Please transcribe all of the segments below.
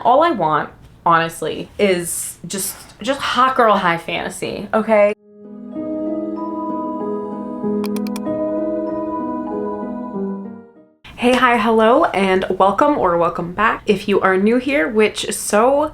All I want, honestly, is just hot girl high fantasy, okay? Hey, hi, hello, and welcome or welcome back. If you are new here, which so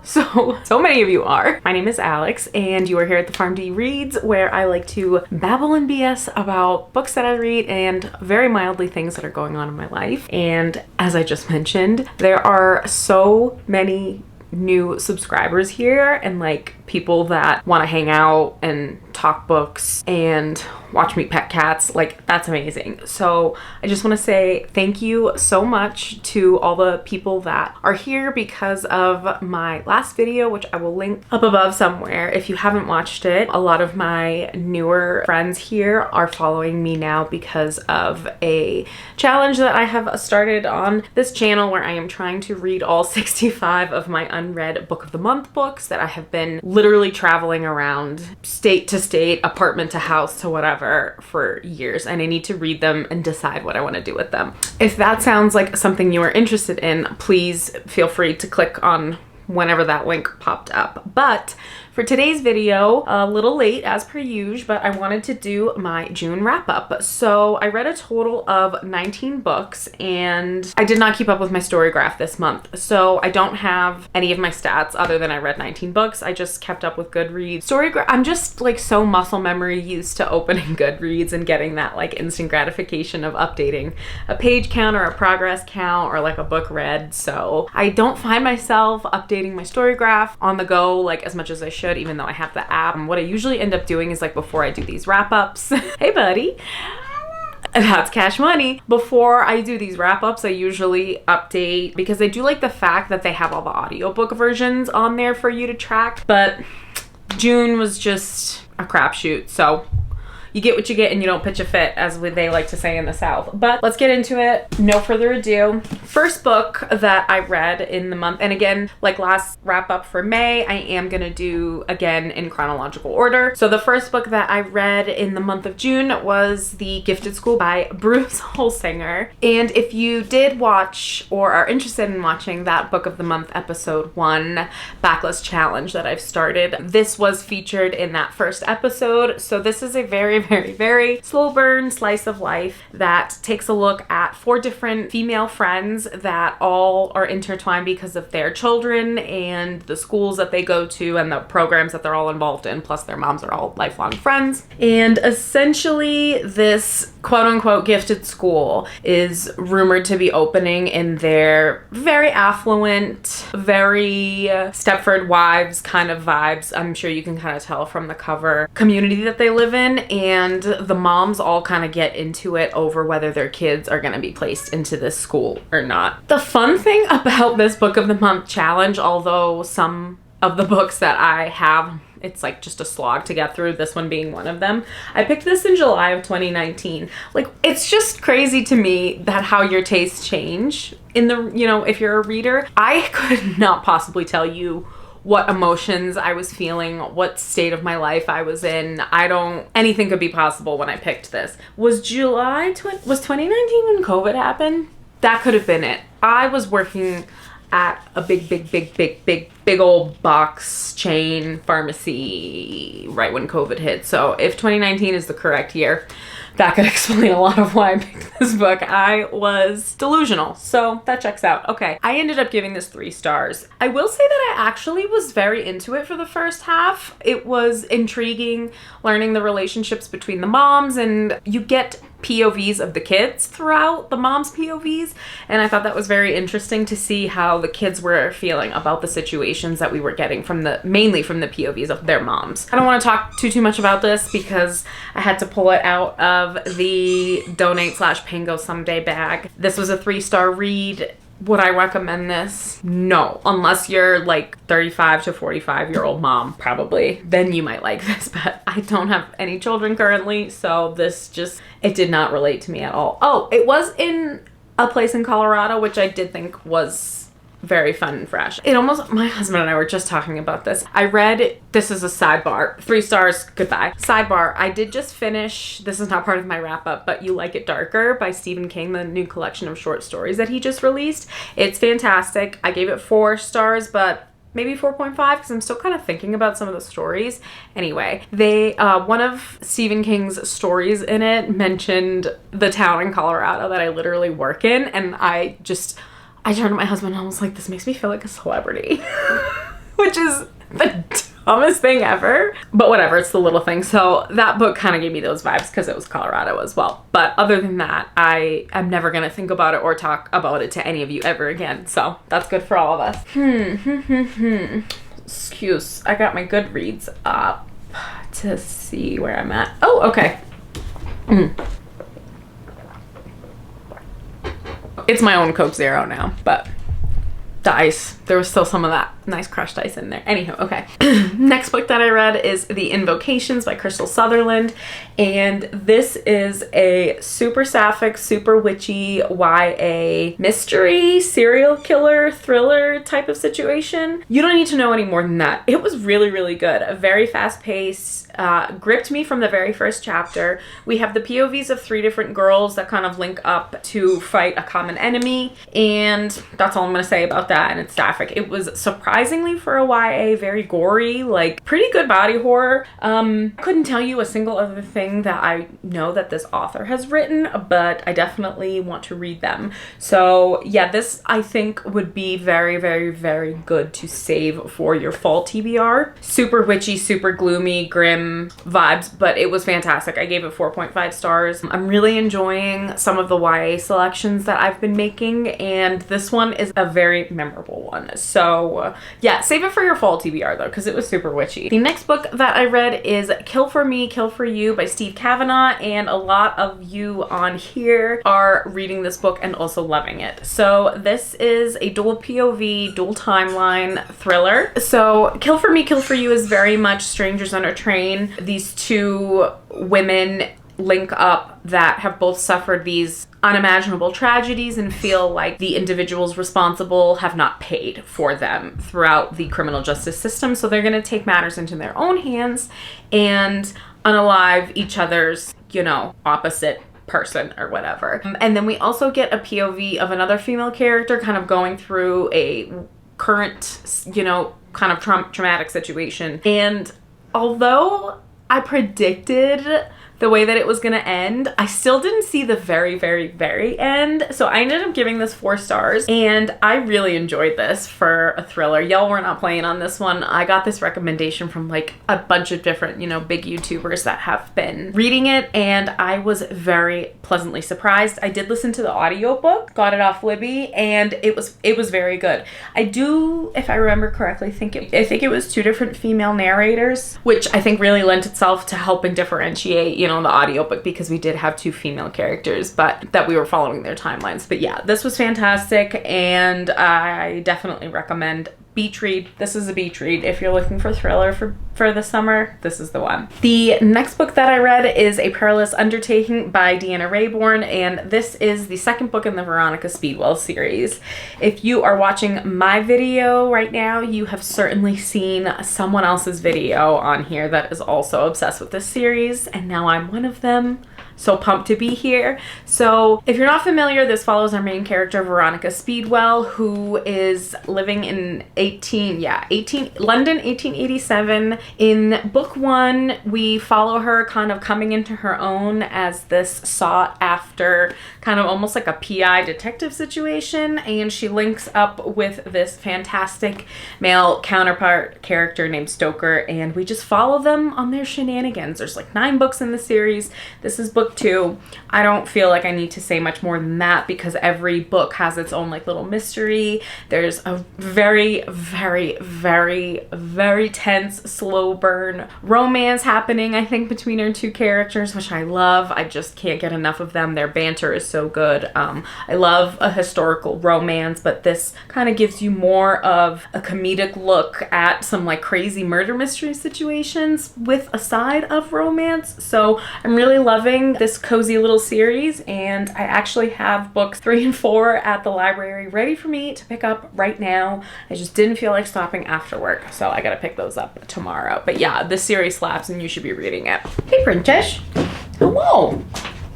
many of you are, my name is Alex, and you are here at the Farm D Reads, where I like to babble and BS about books that I read and very mildly things that are going on in my life. And as I just mentioned, there are so many new subscribers here and like people that want to hang out and talk books and watch me pet cats. Like, that's amazing. So I just want to say thank you so much to all the people that are here because of my last video, which I will link up above somewhere if you haven't watched it. A lot of my newer friends here are following me now because of a challenge that I have started on this channel where I am trying to read all 65 of my unread book of the month books that I have been literally traveling around state to state, apartment to house to whatever for years, and I need to read them and decide what I want to do with them. If that sounds like something you are interested in, please feel free to click on whenever that link popped up. But for today's video, a little late as per usual, but I wanted to do my June wrap up. So I read a total of 19 books and I did not keep up with my story graph this month. So I don't have any of my stats other than I read 19 books. I just kept up with Goodreads. Story graph, I'm just like so muscle memory used to opening Goodreads and getting that like instant gratification of updating a page count or a progress count or like a book read. So I don't find myself updating my story graph on the go like as much as I should, even though I have the app. What I usually end up doing is like before I do these wrap-ups, hey buddy, that's Cash Money. Before I do these wrap-ups, I usually update because I do like the fact that they have all the audiobook versions on there for you to track, but June was just a crapshoot. So you get what you get and you don't pitch a fit, as they like to say in the South. But let's get into it. No further ado. First book that I read in the month, and again, like last wrap up for May, I am gonna do again in chronological order. So the first book that I read in the month of June was The Gifted School by Bruce Holsinger. And if you did watch or are interested in watching that book of the month episode 1 backlist challenge that I've started, this was featured in that first episode. So this is a very slow burn slice of life that takes a look at 4 different female friends that all are intertwined because of their children and the schools that they go to and the programs that they're all involved in, plus their moms are all lifelong friends. And essentially this quote-unquote gifted school is rumored to be opening in their very affluent, very Stepford Wives kind of vibes, I'm sure you can kind of tell from the cover, community that they live in. And the moms all kind of get into it over whether their kids are going to be placed into this school or not. The fun thing about this book of the month challenge, although some of the books that I have, it's like just a slog to get through, this one being one of them. I picked this in July of 2019. Like, it's just crazy to me that how your tastes change in the, you know, if you're a reader. I could not possibly tell you what emotions I was feeling, what state of my life I was in. Anything could be possible when I picked this. Was 2019 when COVID happened? That could have been it. I was working at a big old box chain pharmacy right when COVID hit. So if 2019 is the correct year, that could explain a lot of why I picked this book. I was delusional, so that checks out. Okay, I ended up giving this 3 stars. I will say that I actually was very into it for the first half. It was intriguing learning the relationships between the moms, and you get POVs of the kids throughout the mom's POVs, and I thought that was very interesting to see how the kids were feeling about the situations that we were getting mainly from the POVs of their moms. I don't want to talk too much about this because I had to pull it out of the donate/Pango someday bag. This was a 3-star read. Would I recommend this? No. Unless you're like 35 to 45-year-old mom, probably. Then you might like this, but I don't have any children currently, so this just, it did not relate to me at all. Oh, it was in a place in Colorado, which I did think was very fun and fresh. It almost, my husband and I were just talking about this. I read, this is a sidebar, 3 stars, goodbye. Sidebar, I did just finish, this is not part of my wrap up, but You Like It Darker by Stephen King, the new collection of short stories that he just released. It's fantastic. I gave it 4 stars, but maybe 4.5 because I'm still kind of thinking about some of the stories. Anyway, one of Stephen King's stories in it mentioned the town in Colorado that I literally work in, and I turned to my husband and I was like, this makes me feel like a celebrity, which is the dumbest thing ever, but whatever, it's the little thing. So that book kind of gave me those vibes because it was Colorado as well. But other than that, I am never going to think about it or talk about it to any of you ever again. So that's good for all of us. Excuse, I got my Goodreads up to see where I'm at. Oh, okay. It's my own Coke Zero now, but the ice, there was still some of that nice crushed ice in there. Anywho, okay. Next book that I read is The Invocations by Crystal Sutherland, and this is a super sapphic, super witchy YA mystery, serial killer, thriller type of situation. You don't need to know any more than that. It was really, really good. A very fast pace, gripped me from the very first chapter. We have the POVs of 3 different girls that kind of link up to fight a common enemy, and that's all I'm gonna say about that, and it's sapphic. It was surprisingly for a YA very gory, like pretty good body horror. I couldn't tell you a single other thing that I know that this author has written, but I definitely want to read them. So yeah, this I think would be very, very, very good to save for your fall TBR. Super witchy, super gloomy, grim vibes, but it was fantastic. I gave it 4.5 stars. I'm really enjoying some of the YA selections that I've been making, and this one is a very memorable one. So yeah, save it for your fall TBR though, because it was super witchy. The next book that I read is Kill for Me, Kill for You by Steve Kavanaugh, and a lot of you on here are reading this book and also loving it. So this is a dual POV, dual timeline thriller. So Kill for Me, Kill for You is very much strangers on a train. These 2 women link up that have both suffered these unimaginable tragedies and feel like the individuals responsible have not paid for them throughout the criminal justice system. So they're going to take matters into their own hands and unalive each other's, you know, opposite person or whatever. And then we also get a POV of another female character kind of going through a current, you know, kind of traumatic situation. And although I predicted the way that it was gonna end, I still didn't see the very, very, very end. So I ended up giving this 4 stars, and I really enjoyed this for a thriller. Y'all were not playing on this one. I got this recommendation from like a bunch of different, you know, big YouTubers that have been reading it, and I was very pleasantly surprised. I did listen to the audiobook, got it off Libby, and it was very good. I do, if I remember correctly, I think it was 2 different female narrators, which I think really lent itself to helping differentiate, you know, the audiobook, because we did have 2 female characters, but that we were following their timelines. But yeah, this was fantastic, and I definitely recommend beach read. This is a beach read. If you're looking for thriller for the summer, this is the one. The next book that I read is A Perilous Undertaking by Deanna Raybourn, and this is the 2nd book in the Veronica Speedwell series. If you are watching my video right now, you have certainly seen someone else's video on here that is also obsessed with this series, and now I'm one of them. So pumped to be here. So if you're not familiar, this follows our main character, Veronica Speedwell, who is living in London, 1887. In book 1, we follow her kind of coming into her own as this sought after kind of almost like a PI detective situation, and she links up with this fantastic male counterpart character named Stoker, and we just follow them on their shenanigans. There's like 9 books in the series. This is book 2. I don't feel like I need to say much more than that because every book has its own like little mystery. There's a very, very, very, very tense, slow burn romance happening, I think, between our 2 characters, which I love. I just can't get enough of them. Their banter is so good. I love a historical romance, but this kind of gives you more of a comedic look at some like crazy murder mystery situations with a side of romance. So I'm really loving this cozy little series, and I actually have books 3 and 4 at the library ready for me to pick up right now. I just didn't feel like stopping after work, so I gotta pick those up tomorrow. But yeah, this series slaps and you should be reading it. Hey, Princess. Hello.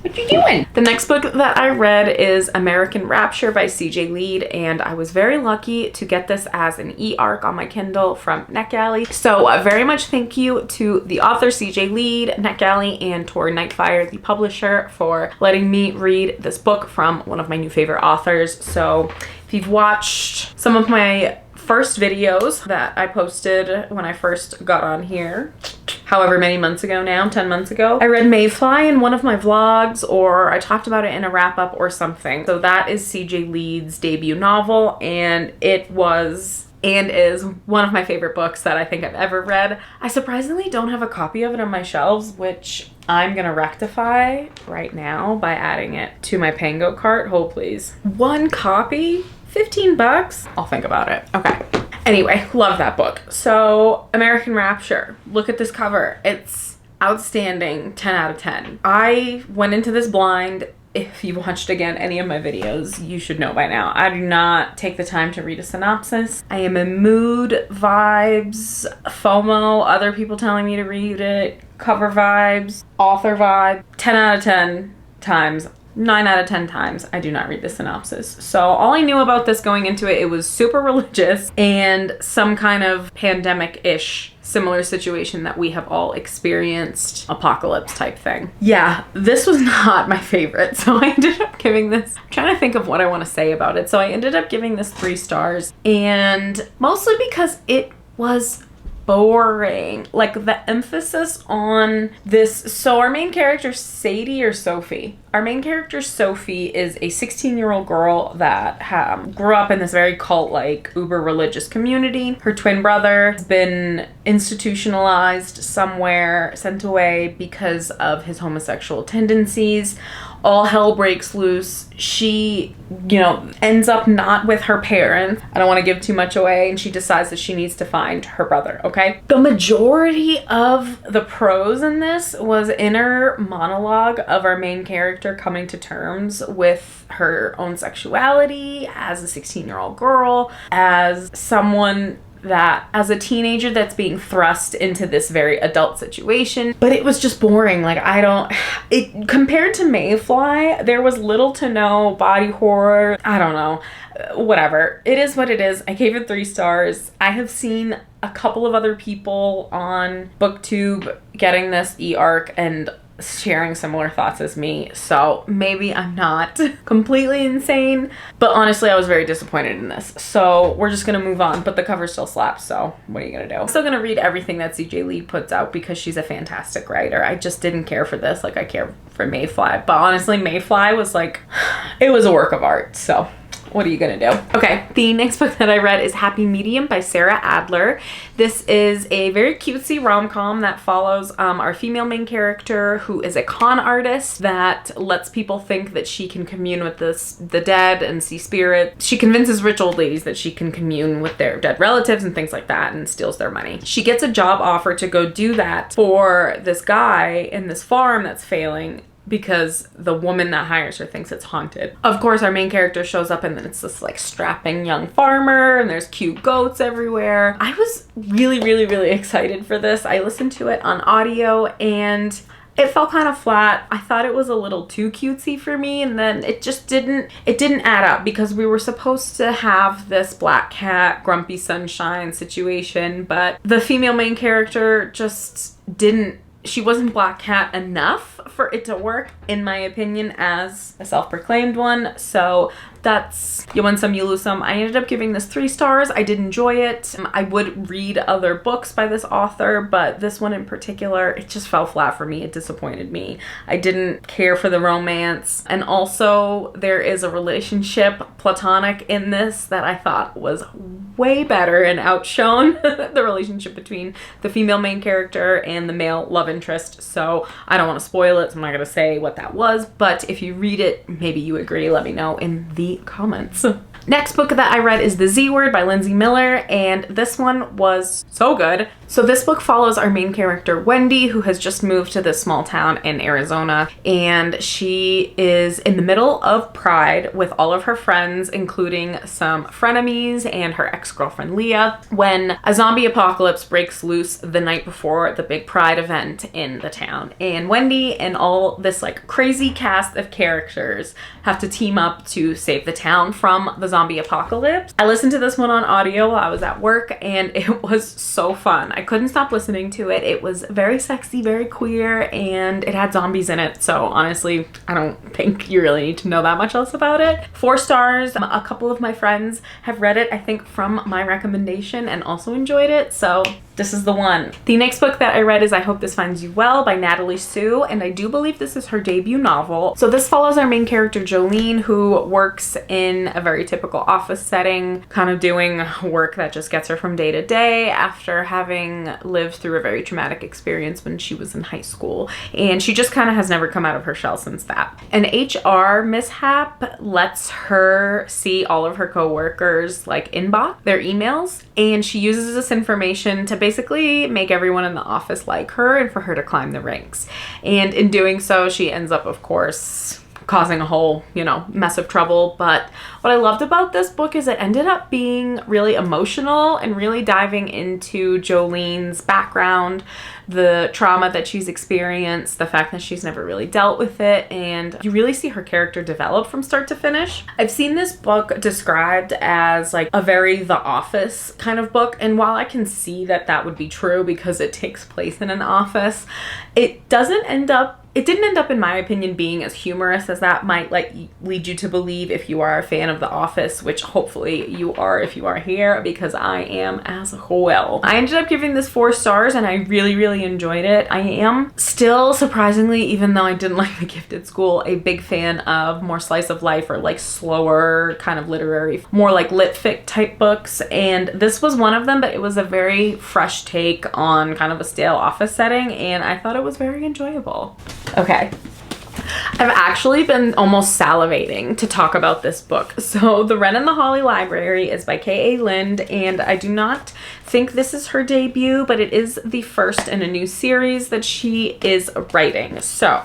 What you doing? The next book that I read is American Rapture by C.J. Lead, and I was very lucky to get this as an e-arc on my Kindle from NetGalley. So very much thank you to the author C.J. Lead, NetGalley, and Tor Nightfire, the publisher, for letting me read this book from one of my new favorite authors. So if you've watched some of my first videos that I posted when I first got on here, however many months ago now, 10 months ago, I read Mayfly in one of my vlogs, or I talked about it in a wrap-up or something. So that is C.J. Lead's debut novel, and it was and is one of my favorite books that I think I've ever read. I surprisingly don't have a copy of it on my shelves, which I'm gonna rectify right now by adding it to my Pango cart. Hold please. One copy? 15 bucks? I'll think about it. Okay. Anyway, love that book. So, American Rapture. Look at this cover. It's outstanding. 10 out of 10. I went into this blind. If you watched again any of my videos, you should know by now. I do not take the time to read a synopsis. I am in mood, vibes, FOMO, other people telling me to read it, cover vibes, author vibe. 10 out of 10 times. 9 out of 10 times I do not read the synopsis. So all I knew about this going into it, it was super religious and some kind of pandemic-ish similar situation that we have all experienced, apocalypse type thing. Yeah, this was not my favorite. So I ended up giving this, I'm trying to think of what I want to say about it. So I ended up giving this 3 stars, and mostly because it was boring. Like the emphasis on this. So our main character, Sadie or Sophie. Our main character, Sophie, is a 16-year-old girl that grew up in this very cult-like, uber-religious community. Her twin brother has been institutionalized somewhere, sent away because of his homosexual tendencies. All hell breaks loose. She, ends up not with her parents. I don't want to give too much away. And she decides that she needs to find her brother, okay? The majority of the prose in this was inner monologue of our main character coming to terms with her own sexuality as a 16-year-old girl, as someone that as a teenager that's being thrust into this very adult situation. But it was just boring. Like compared to Mayfly, there was little to no body horror. I don't know, whatever. It is what it is. I gave it 3 stars. I have seen a couple of other people on BookTube getting this e-arc and sharing similar thoughts as me, so maybe I'm not completely insane, but honestly I was very disappointed in this, so we're just gonna move on. But the cover still slaps, so what are you gonna do? I'm still gonna read everything that CJ Lead puts out because she's a fantastic writer. I just didn't care for this like I care for Mayfly, but honestly Mayfly was like, it was a work of art, so what are you gonna do? Okay, the next book that I read is Happy Medium by Sarah Adler. This is a very cutesy rom-com that follows our female main character, who is a con artist that lets people think that she can commune with the dead and see spirits. She convinces rich old ladies that she can commune with their dead relatives and things like that, and steals their money. She gets a job offer to go do that for this guy in this farm that's failing, because the woman that hires her thinks it's haunted. Of course, our main character shows up and then it's this like strapping young farmer and there's cute goats everywhere. I was really, really, really excited for this. I listened to it on audio and it felt kind of flat. I thought it was a little too cutesy for me, and then it didn't add up, because we were supposed to have this black cat, grumpy sunshine situation, but the female main character just she wasn't black cat enough for it to work, in my opinion, as a self-proclaimed one. So that's, you win some, you lose some. I ended up giving this 3 stars. I did enjoy it. I would read other books by this author, but this one in particular, it just fell flat for me. It disappointed me. I didn't care for the romance. And also there is a relationship, platonic, in this that I thought was way better and outshone the relationship between the female main character and the male love interest. So I don't want to spoil it, so I'm not going to say what that was, but if you read it, maybe you agree. Let me know in the the comments. Next book that I read is The Z Word by Lindsay Miller, and this one was so good. So this book follows our main character, Wendy, who has just moved to this small town in Arizona, and she is in the middle of Pride with all of her friends, including some frenemies and her ex-girlfriend Leah, when a zombie apocalypse breaks loose the night before the big Pride event in the town. And Wendy and all this like crazy cast of characters have to team up to save the town from the zombie apocalypse. I listened to this one on audio while I was at work, and it was so fun. I couldn't stop listening to it. It was very sexy, very queer, and it had zombies in it. So honestly, I don't think you really need to know that much else about it. 4 stars. A couple of my friends have read it, I think, from my recommendation and also enjoyed it. So this is the one. The next book that I read is I Hope This Finds You Well by Natalie Sue, and I do believe this is her debut novel. So this follows our main character Jolene, who works in a very typical office setting, kind of doing work that just gets her from day to day after having lived through a very traumatic experience when she was in high school. And she just kind of has never come out of her shell since that. An HR mishap lets her see all of her coworkers like inbox their emails, and she uses this information to basically make everyone in the office like her and for her to climb the ranks. And in doing so, she ends up, of course, causing a whole, you know, mess of trouble. But what I loved about this book is it ended up being really emotional and really diving into Jolene's background, the trauma that she's experienced, the fact that she's never really dealt with it, and you really see her character develop from start to finish. I've seen this book described as like a very The Office kind of book, and while I can see that that would be true because it takes place in an office, it didn't end up, in my opinion, being as humorous as that might like lead you to believe if you are a fan of The Office, which hopefully you are if you are here, because I am as well. I ended up giving this 4 stars, and I really enjoyed it. I am still, surprisingly, even though I didn't like The Gift at School, a big fan of more slice of life or like slower kind of literary, more like lit fic type books, and this was one of them, but it was a very fresh take on kind of a stale office setting, and I thought it was very enjoyable. Okay. I've actually been almost salivating to talk about this book. So The Wren and the Holly Library is by K.A. Lind, and I do not think this is her debut, but it is the first in a new series that she is writing. So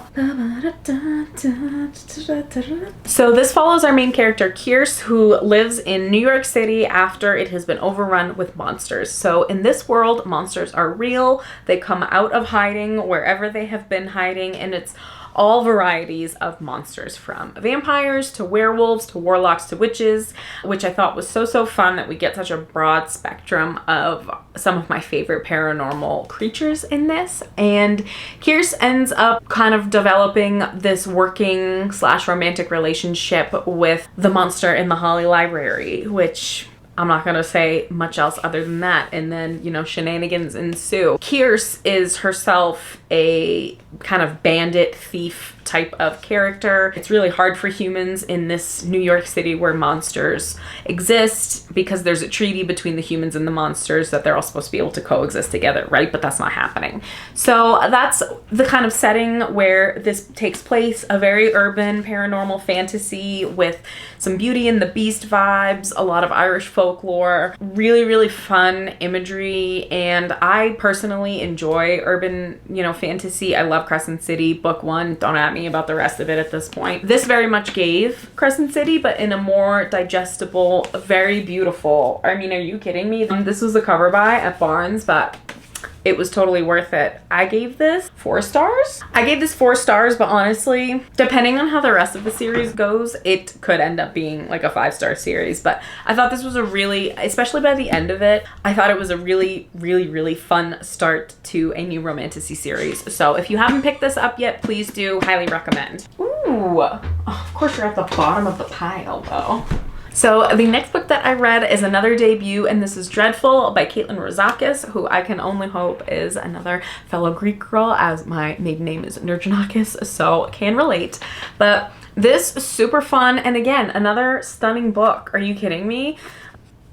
this follows our main character Kierce, who lives in New York City after it has been overrun with monsters. So in this world, monsters are real. They come out of hiding wherever they have been hiding, and it's all varieties of monsters, from vampires to werewolves to warlocks to witches, which I thought was so fun that we get such a broad spectrum of some of my favorite paranormal creatures in this. And Kierce ends up kind of developing this working / romantic relationship with the monster in the Holly Library, which I'm not gonna say much else other than that. And then, you know, shenanigans ensue. Kierce is herself a kind of bandit thief type of character. It's really hard for humans in this New York City where monsters exist, because there's a treaty between the humans and the monsters that they're all supposed to be able to coexist together, right? But that's not happening. So that's the kind of setting where this takes place, a very urban paranormal fantasy with some Beauty and the Beast vibes, a lot of Irish folklore, really fun imagery. And I personally enjoy urban, you know, fantasy. I love Crescent City, book 1. Don't at me about the rest of it at this point. This very much gave Crescent City, but in a more digestible, very beautiful. I mean, are you kidding me? This was a cover buy at Barnes, but it was totally worth it. I gave this 4 stars. I gave this 4 stars, but honestly, depending on how the rest of the series goes, it could end up being like a 5-star series. But I thought this was a really, especially by the end of it, I thought it was a really fun start to a new romantasy series. So if you haven't picked this up yet, please do. Highly recommend. Ooh, of course you're at the bottom of the pile though. So the next book that I read is another debut, and this is Dreadful by Caitlin Rozakis, who I can only hope is another fellow Greek girl, as my maiden name is Nurjanakis, so can relate. But this is super fun, and again, another stunning book. Are you kidding me?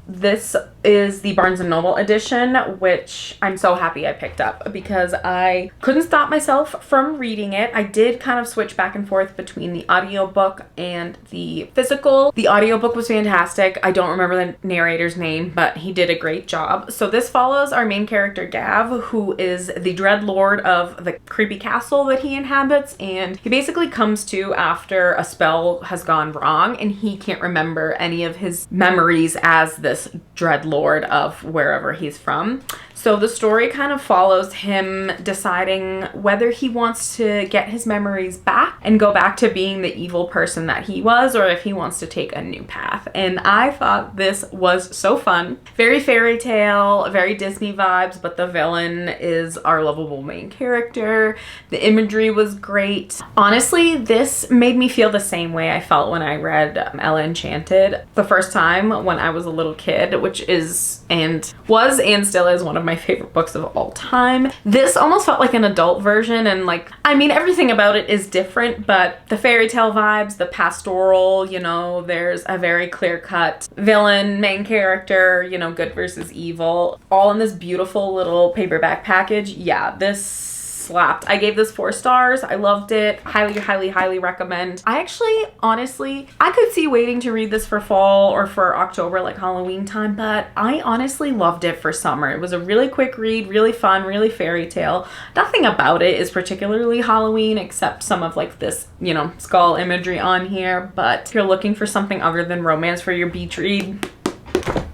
This is the Barnes & Noble edition, which I'm so happy I picked up because I couldn't stop myself from reading it. I did kind of switch back and forth between the audiobook and the physical. The audiobook was fantastic. I don't remember the narrator's name, but he did a great job. So this follows our main character, Gav, who is the Dread Lord of the creepy castle that he inhabits, and he basically comes to after a spell has gone wrong and he can't remember any of his memories as this Dread Lord of wherever he's from. So the story kind of follows him deciding whether he wants to get his memories back and go back to being the evil person that he was, or if he wants to take a new path. And I thought this was so fun. Very fairy tale, very Disney vibes, but the villain is our lovable main character. The imagery was great. Honestly, this made me feel the same way I felt when I read Ella Enchanted the first time when I was a little kid, which is and was and still is one of my favorite books of all time. This almost felt like an adult version, and like, I mean, everything about it is different, but the fairy tale vibes, the pastoral, you know, there's a very clear-cut villain, main character, you know, good versus evil, all in this beautiful little paperback package. Yeah, this slapped. I gave this 4 stars. I loved it. Highly, highly, highly recommend. I actually, honestly, I could see waiting to read this for fall or for October, like Halloween time, but I honestly loved it for summer. It was a really quick read, really fun, really fairy tale. Nothing about it is particularly Halloween except some of like this, you know, skull imagery on here, but if you're looking for something other than romance for your beach read,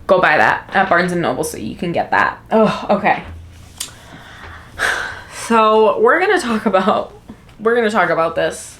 go buy that at Barnes & Noble so you can get that. Oh, okay. So we're gonna talk about this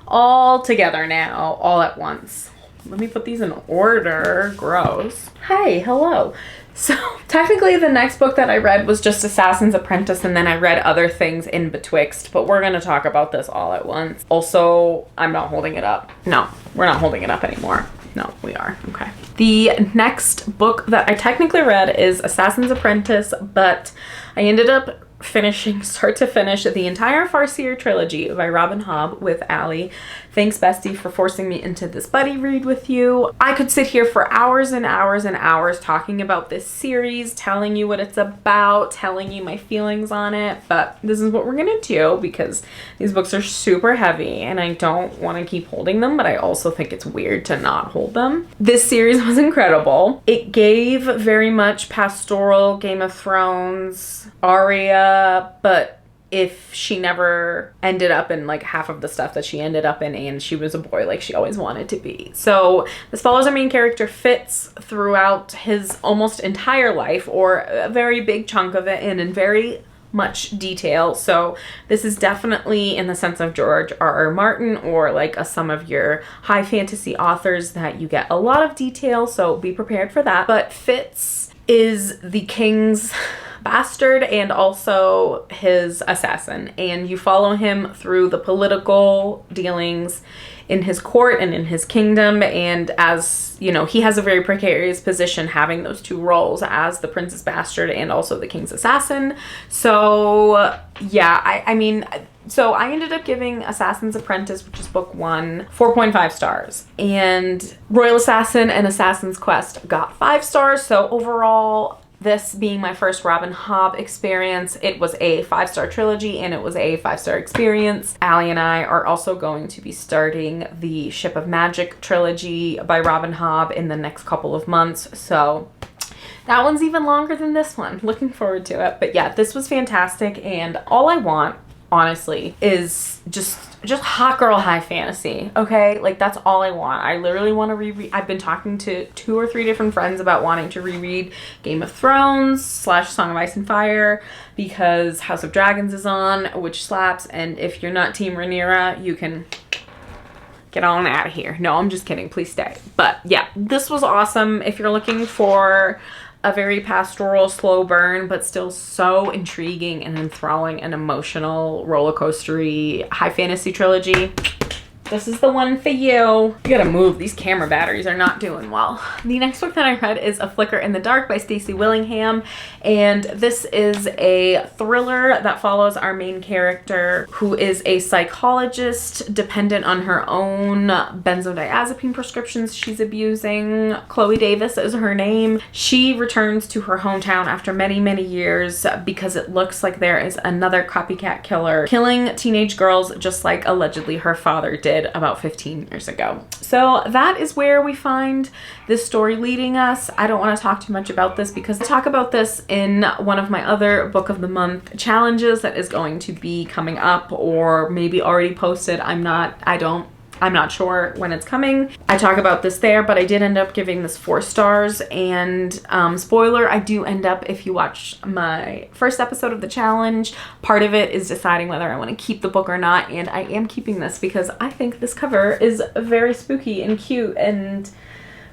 all together now, all at once. Let me put these in order. Gross. Hi, hello. So technically the next book that I read was just Assassin's Apprentice, and then I read other things in betwixt, but we're gonna talk about this all at once. Also, I'm not holding it up. No, we're not holding it up anymore. No, we are. Okay. The next book that I technically read is Assassin's Apprentice, but I ended up finishing start to finish the entire Farseer trilogy by Robin Hobb with Allie. Thanks, bestie, for forcing me into this buddy read with you. I could sit here for hours and hours and hours talking about this series, telling you what it's about, telling you my feelings on it, but this is what we're gonna do because these books are super heavy and I don't want to keep holding them, but I also think it's weird to not hold them. This series was incredible. It gave very much pastoral Game of Thrones, Arya, but if she never ended up in like half of the stuff that she ended up in and she was a boy like she always wanted to be. So this follows our main character Fitz throughout his almost entire life, or a very big chunk of it, and in very much detail. So this is definitely in the sense of George R.R. Martin or like some of your high fantasy authors that you get a lot of detail, so be prepared for that. But Fitz is the king's bastard and also his assassin, and you follow him through the political dealings in his court and in his kingdom, and as you know, he has a very precarious position having those two roles as the prince's bastard and also the king's assassin. So yeah, I mean, so I ended up giving Assassin's Apprentice, which is book 1, 4.5 stars, and Royal Assassin and Assassin's Quest got 5 stars. So overall, this being my first Robin Hobb experience, it was a 5-star trilogy and it was a 5-star experience. Allie and I are also going to be starting the Ship of Magic trilogy by Robin Hobb in the next couple of months. So that one's even longer than this one. Looking forward to it. But yeah, this was fantastic, and all I want, honestly, is just hot girl high fantasy, okay? Like, that's all I want. I literally want to reread. I've been talking to 2 or 3 different friends about wanting to reread Game of Thrones / Song of Ice and Fire because House of Dragons is on, which slaps, and if you're not Team Rhaenyra, you can get on out of here. No, I'm just kidding. Please stay. But yeah, this was awesome. If you're looking for a very pastoral, slow burn, but still so intriguing and enthralling and emotional, roller coastery, high fantasy trilogy, this is the one for you. You gotta move. These camera batteries are not doing well. The next book that I read is A Flicker in the Dark by Stacey Willingham. And this is a thriller that follows our main character, who is a psychologist dependent on her own benzodiazepine prescriptions she's abusing. Chloe Davis is her name. She returns to her hometown after many, many years because it looks like there is another copycat killer killing teenage girls just like allegedly her father did about 15 years ago. So that is where we find this story leading us. I don't want to talk too much about this because I talk about this in one of my other book of the month challenges that is going to be coming up or maybe already posted. I'm not sure when it's coming. I talk about this there, but I did end up giving this 4 stars. And spoiler, I do end up, if you watch my first episode of the challenge, part of it is deciding whether I want to keep the book or not. And I am keeping this because I think this cover is very spooky and cute and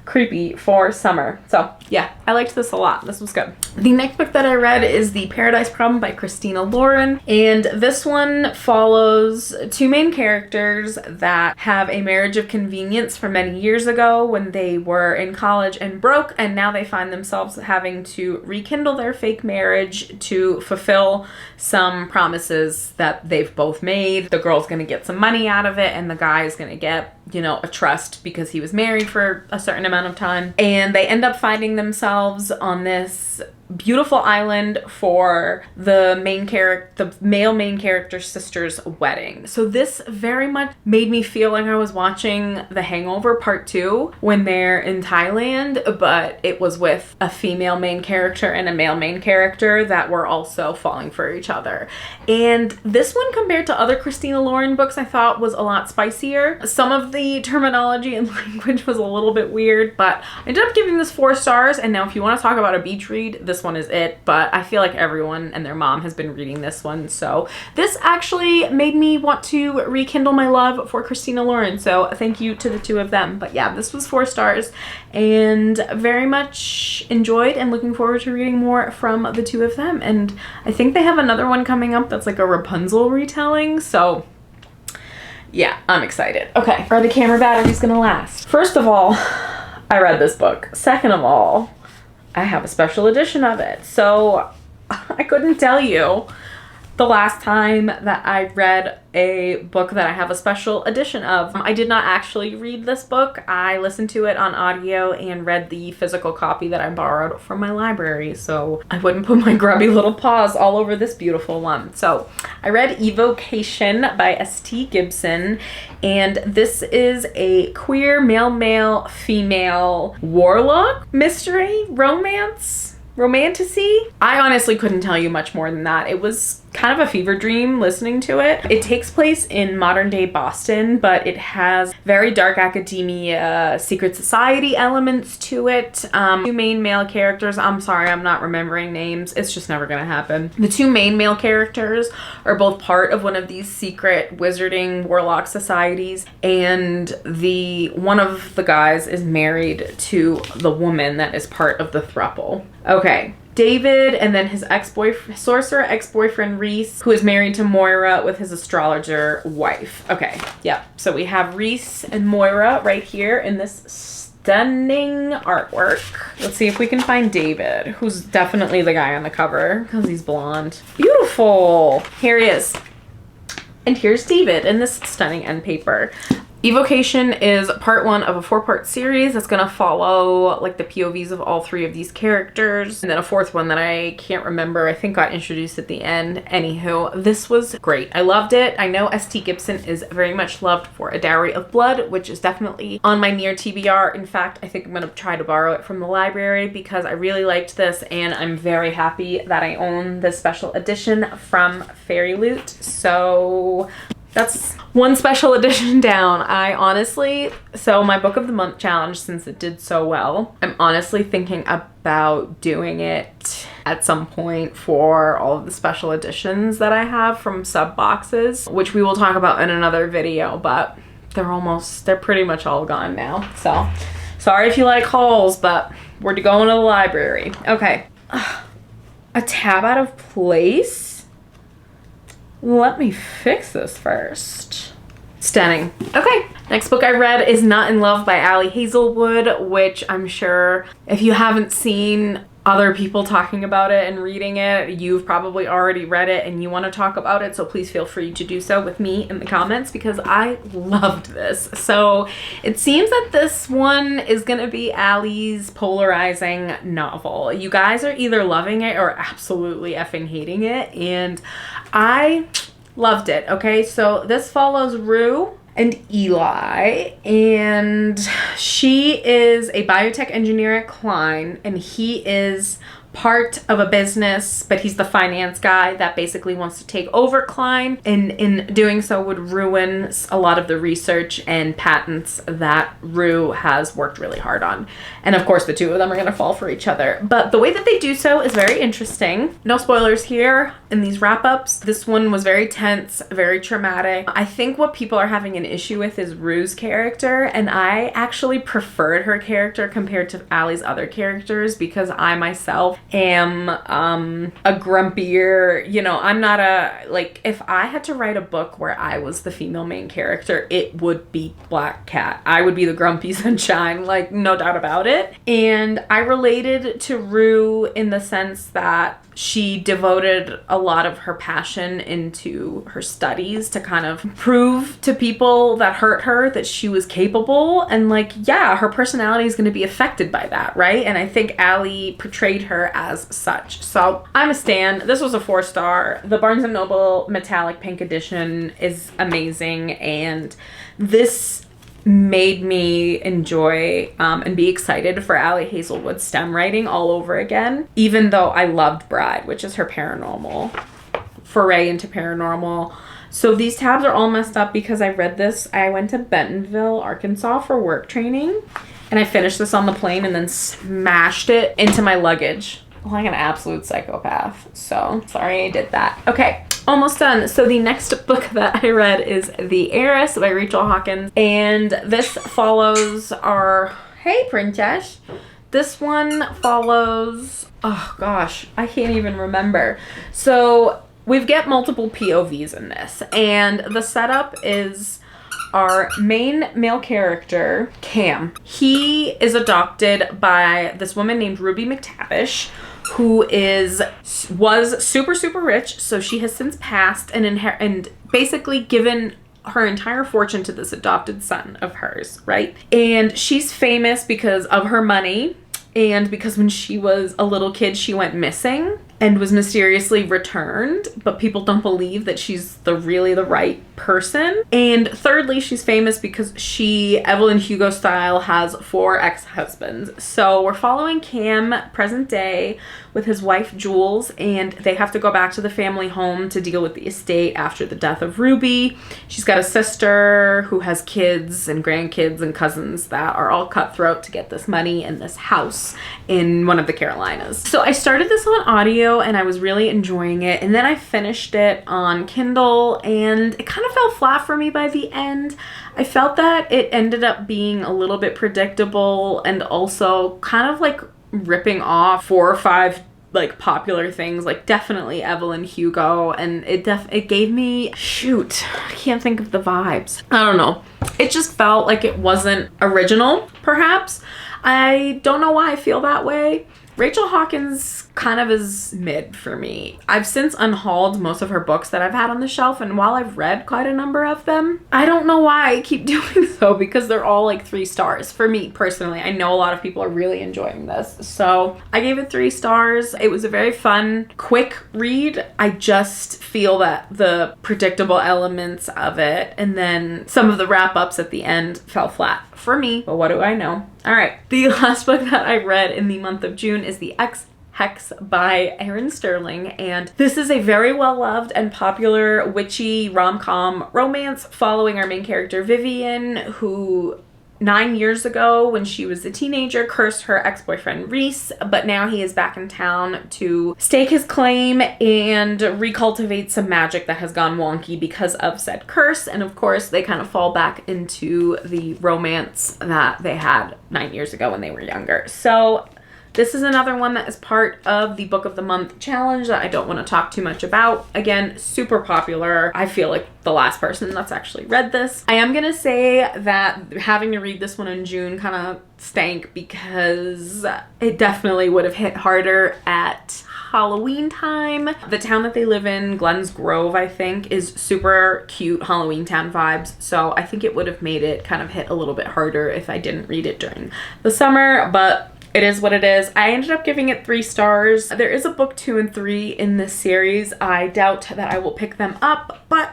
creepy for summer. So yeah, I liked this a lot. This was good. The next book that I read is The Paradise Problem by Christina Lauren, and this one follows 2 main characters that have a marriage of convenience from many years ago when they were in college and broke, and now they find themselves having to rekindle their fake marriage to fulfill some promises that they've both made. The girl's gonna get some money out of it and the guy is gonna get, you know, a trust because he was married for a certain amount of time. And they end up finding themselves on this beautiful island for the male main character's sister's wedding. So this very much made me feel like I was watching The Hangover Part 2 when they're in Thailand, but it was with a female main character and a male main character that were also falling for each other. And this one, compared to other Christina Lauren books, I thought was a lot spicier. Some of the terminology and language was a little bit weird, but I ended up giving this 4 stars. And now if you want to talk about a beach read, this one is it, but I feel like everyone and their mom has been reading this one. So this actually made me want to rekindle my love for Christina Lauren. So thank you to the 2 of them. But yeah, this was 4 stars and very much enjoyed and looking forward to reading more from the 2 of them. And I think they have another one coming up that's like a Rapunzel retelling. So yeah, I'm excited. Okay, are the camera batteries gonna last? First of all, I read this book. Second of all, I have a special edition of it. So I couldn't tell you the last time that I read a book that I have a special edition of. I did not actually read this book. I listened to it on audio and read the physical copy that I borrowed from my library, so I wouldn't put my grubby little paws all over this beautiful one. So I read Evocation by S.T. Gibson, and this is a queer male female warlock mystery romantasy. I honestly couldn't tell you much more than that. It was kind of a fever dream listening to it. It takes place in modern day Boston, but it has very dark academia, secret society elements to it. 2 main male characters. I'm sorry, I'm not remembering names. It's just never gonna happen. The 2 main male characters are both part of one of these secret wizarding warlock societies, and one of the guys is married to the woman that is part of the throuple. Okay. David and then his sorcerer ex-boyfriend Reese, who is married to Moira with his astrologer wife. Okay, yeah. So we have Reese and Moira right here in this stunning artwork. Let's see if we can find David, who's definitely the guy on the cover because he's blonde. Beautiful. Here he is. And here's David in this stunning end paper. Evocation is part 1 of a 4-part series that's gonna follow like the POVs of all 3 of these characters, and then a 4th one that I can't remember, I think got introduced at the end. Anywho, this was great. I loved it. I know S.T. Gibson is very much loved for A Dowry of Blood, which is definitely on my near TBR. In fact, I think I'm gonna try to borrow it from the library because I really liked this, and I'm very happy that I own this special edition from Fairy Loot. So that's 1 special edition down. So my book of the month challenge, since it did so well, I'm honestly thinking about doing it at some point for all of the special editions that I have from sub boxes, which we will talk about in another video, but they're pretty much all gone now. So sorry if you like hauls, but we're going to the library. Okay. A tab out of place? Let me fix this first. Stunning. Okay, next book I read is Not in Love by Ali Hazelwood, which I'm sure if you haven't seen other people talking about it and reading it, you've probably already read it and you want to talk about it, so please feel free to do so with me in the comments because I loved this. So it seems that this one is gonna be Ali's polarizing novel. You guys are either loving it or absolutely effing hating it, and I loved it. Okay, so this follows Rue and Eli, and she is a biotech engineer at Klein, and he is part of a business, but he's the finance guy that basically wants to take over Klein, and in doing so would ruin a lot of the research and patents that Rue has worked really hard on. And of course the two of them are going to fall for each other, but the way that they do so is very interesting. No spoilers here in these wrap-ups. This one was very tense, very traumatic. I think what people are having an issue with is Rue's character, and I actually preferred her character compared to Ali's other characters because I myself am a grumpier, you know, I'm not a, like, if I had to write a book where I was the female main character, it would be Black Cat. I would be the grumpy sunshine, like, no doubt about it. And I related to Rue in the sense that she devoted a lot of her passion into her studies to kind of prove to people that hurt her that she was capable, and like, yeah, her personality is going to be affected by that, right? And I think Ali portrayed her as such. So I'm a stan. This was a 4-star. The Barnes & Noble metallic pink edition is amazing, and this made me enjoy and be excited for Ali Hazelwood's STEM writing all over again, even though I loved Bride, which is her paranormal foray into paranormal. So these tabs are all messed up because I read this. I went to Bentonville, Arkansas for work training, and I finished this on the plane and then smashed it into my luggage like an absolute psychopath. So sorry I did that. Okay, almost done. So the next book that I read is The Ayres by Rachel Hawkins, and this follows our, hey princess, this one follows, oh gosh, I can't even remember. So we get multiple POVs in this, and the setup is our main male character, Cam. He is adopted by this woman named Ruby McTavish, who was super rich. So she has since passed and basically given her entire fortune to this adopted son of hers, right? And she's famous because of her money, and because when she was a little kid she went missing and was mysteriously returned, but people don't believe that she's really the right person. And thirdly, she's famous because she, Evelyn Hugo style, has 4 ex-husbands. So we're following Cam present day with his wife Jules, and they have to go back to the family home to deal with the estate after the death of Ruby. She's got a sister who has kids and grandkids and cousins that are all cutthroat to get this money and this house in one of the Carolinas. So I started this on audio and I was really enjoying it, and then I finished it on Kindle and it kind of fell flat for me by the end. I felt that it ended up being a little bit predictable and also kind of like ripping off 4 or 5 like popular things, like definitely Evelyn Hugo, and it gave me, shoot, I can't think of the vibes. I don't know. It just felt like it wasn't original, perhaps. I don't know why I feel that way. Rachel Hawkins kind of is mid for me. I've since unhauled most of her books that I've had on the shelf, and while I've read quite a number of them, I don't know why I keep doing so, because they're all like 3 stars for me personally. I know a lot of people are really enjoying this, so I gave it 3 stars. It was a very fun, quick read. I just feel that the predictable elements of it and then some of the wrap-ups at the end fell flat for me, but what do I know? All right, the last book that I read in the month of June is The Hex by Erin Sterling, and this is a very well-loved and popular witchy rom-com romance following our main character Vivian, who 9 years ago when she was a teenager cursed her ex-boyfriend Reese, but now he is back in town to stake his claim and recultivate some magic that has gone wonky because of said curse. And of course they kind of fall back into the romance that they had 9 years ago when they were younger. So This is another one that is part of the Book of the Month challenge that I don't want to talk too much about. Again, super popular. I feel like the last person that's actually read this. I am gonna say that having to read this one in June kind of stank because it definitely would have hit harder at Halloween time. The town that they live in, Glens Grove, I think, is super cute Halloween town vibes. So I think it would have made it kind of hit a little bit harder if I didn't read it during the summer, but it is what it is. I ended up giving it 3 stars. There is a book 2 and 3 in this series. I doubt that I will pick them up, but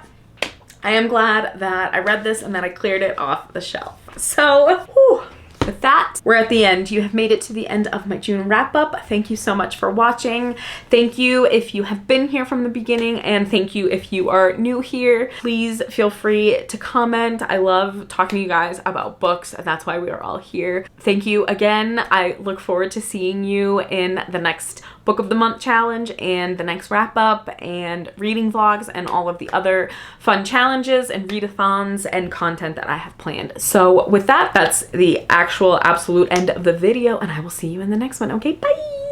I am glad that I read this and that I cleared it off the shelf. So, whew. With that, we're at the end. You have made it to the end of my June wrap up. Thank you so much for watching. Thank you if you have been here from the beginning, and thank you if you are new here. Please feel free to comment. I love talking to you guys about books, and that's why we are all here. Thank you again. I look forward to seeing you in the next Book of the Month challenge and the next wrap up and reading vlogs and all of the other fun challenges and readathons and content that I have planned. So with that, that's the actual absolute end of the video, and I will see you in the next one. Okay, bye.